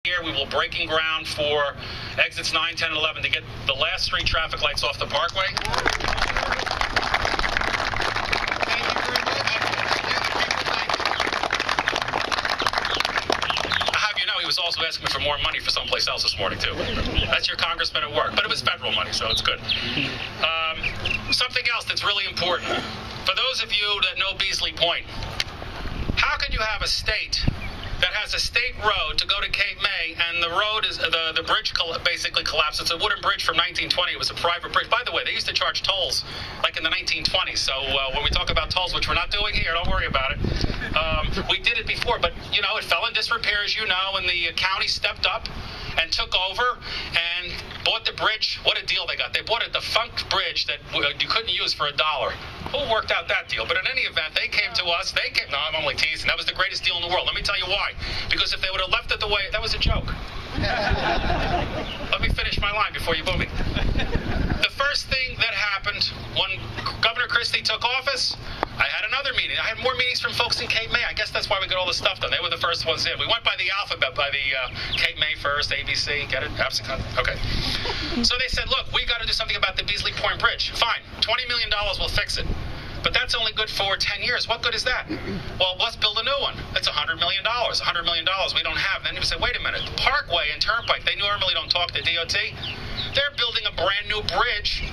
Here we will breaking ground for exits 9, 10, and 11 to get the last 3 traffic lights off the Parkway. He was also asking me for more money for someplace else this morning, too. That's your congressman at work. But it was federal money, so it's good. Something else that's really important. For those of you that know Beasley Point, how can you have a state that has a state road to go to Cape May, and the road is the bridge basically collapsed? It's a wooden bridge from 1920. It was a private bridge. By the way, they used to charge tolls like in the 1920s. So when we talk about tolls, which we're not doing here, don't worry about it. We did it before, but you know, it fell in disrepair, as you know, and the county stepped up and took over and bought the bridge. What a deal they got. They bought a defunct bridge that you couldn't use for $1. Who worked out that deal? But in any event, they came to us. No, I'm only teasing. That was the greatest deal in the world. Let me tell you why. Because if they would have left it the way, that was a joke. Let me finish my line before you boo me. The first thing that happened when Governor Christie took office, I had another meeting. I had more meetings from folks in Cape May. I guess that's why we got all this stuff done. They were the first ones in. We went by the alphabet, by the Cape May first, ABC, get it? Absent. Okay. So they said, look, we got to do something about the Beasley Point Bridge. Fine, $20 million will fix it. But that's only good for 10 years. What good is that? Well, let's build a new one. That's $100 million. $100 million we don't have. Then you say, wait a minute. Parkway and Turnpike, they normally don't talk to DOT. They're building a brand new bridge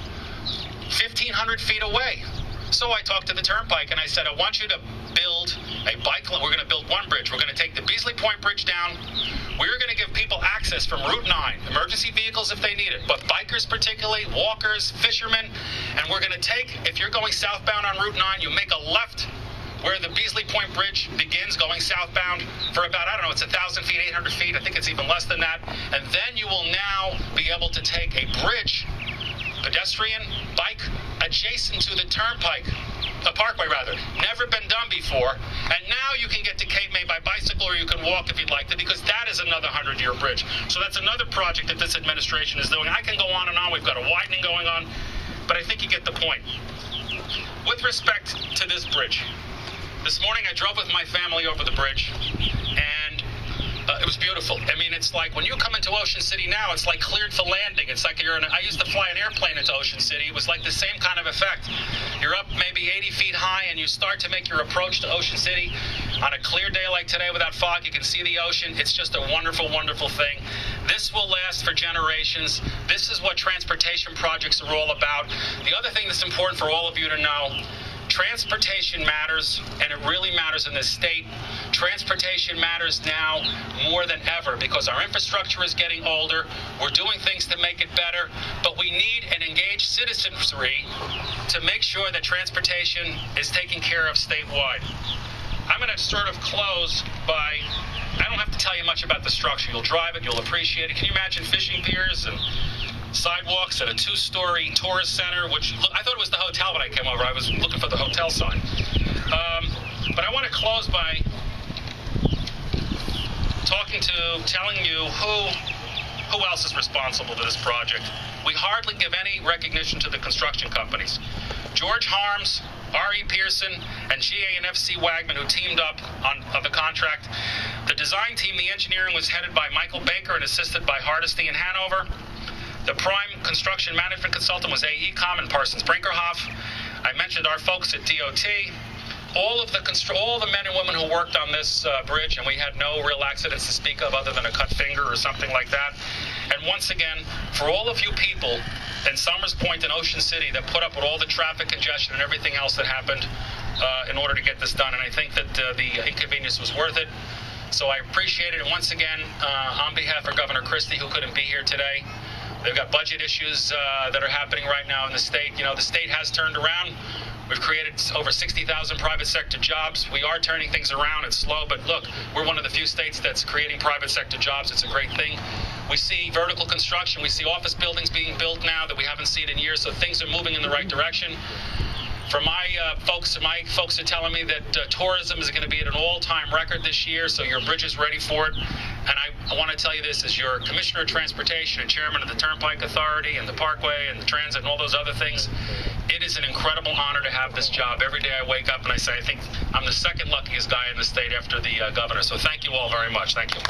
1,500 feet away. So I talked to the Turnpike and I said, I want you to build a bike lane. We're going to build one bridge. We're going to take the Beasley Point Bridge down. We're going to give people access from Route 9, emergency vehicles if they need it, but bikers particularly, walkers, fishermen. And we're going to take, if you're going southbound on Route 9, you make a left where the Beasley Point Bridge begins going southbound for about, I don't know, it's 1,000 feet, 800 feet. I think it's even less than that. And then you will now be able to take a bridge, pedestrian, bike, adjacent to the Turnpike, the Parkway rather. Never been done before. And now you can get to Cape May by bicycle, or you can walk if you'd like to, because that is another 100-year bridge. So that's another project that this administration is doing. I can go on and on. We've got a widening going on, but I think you get the point. With respect to this bridge, this morning I drove with my family over the bridge, and it was beautiful. I mean, it's like when you come into Ocean City now, it's like cleared for landing. It's like I used to fly an airplane into Ocean City. It was like the same kind of effect. You're up maybe 80 feet high, and you start to make your approach to Ocean City. On a clear day like today without fog, you can see the ocean. It's just a wonderful, wonderful thing. This will last for generations. This is what transportation projects are all about. The other thing that's important for all of you to know, transportation matters, and it really matters in this state. Transportation matters now more than ever because our infrastructure is getting older. We're doing things to make it better, but we need an engaged citizenry to make sure that transportation is taken care of statewide. I'm going to sort of close by, I don't have to tell you much about the structure. You'll drive it, you'll appreciate it. Can you imagine fishing piers and sidewalks at a 2-story tourist center, which I thought it was the hotel when I came over. I was looking for the hotel sign. But I want to close by telling you who else is responsible for this project. We hardly give any recognition to the construction companies. George Harms, R.E. Pearson, and GA and F.C. Wagman, who teamed up on the contract. The design team, the engineering, was headed by Michael Baker and assisted by Hardesty in Hanover. The prime construction management consultant was AECOM and Parsons Brinkerhoff. I mentioned our folks at DOT. All the men and women who worked on this bridge, and we had no real accidents to speak of other than a cut finger or something like that. And once again, for all of you people in Somers Point and Ocean City that put up with all the traffic congestion and everything else that happened in order to get this done, and I think that the inconvenience was worth it. So I appreciate it. And once again, on behalf of Governor Christie, who couldn't be here today, they've got budget issues that are happening right now in the state. You know, the state has turned around. We've created over 60,000 private sector jobs. We are turning things around. It's slow, but look, we're one of the few states that's creating private sector jobs. It's a great thing. We see vertical construction. We see office buildings being built now that we haven't seen in years, so things are moving in the right direction. For my folks are telling me that tourism is going to be at an all-time record this year, so your bridge is ready for it. And I want to tell you this as your Commissioner of Transportation and Chairman of the Turnpike Authority and the Parkway and the Transit and all those other things, it is an incredible honor to have this job. Every day I wake up and I say, I think I'm the second luckiest guy in the state after the governor. So thank you all very much. Thank you.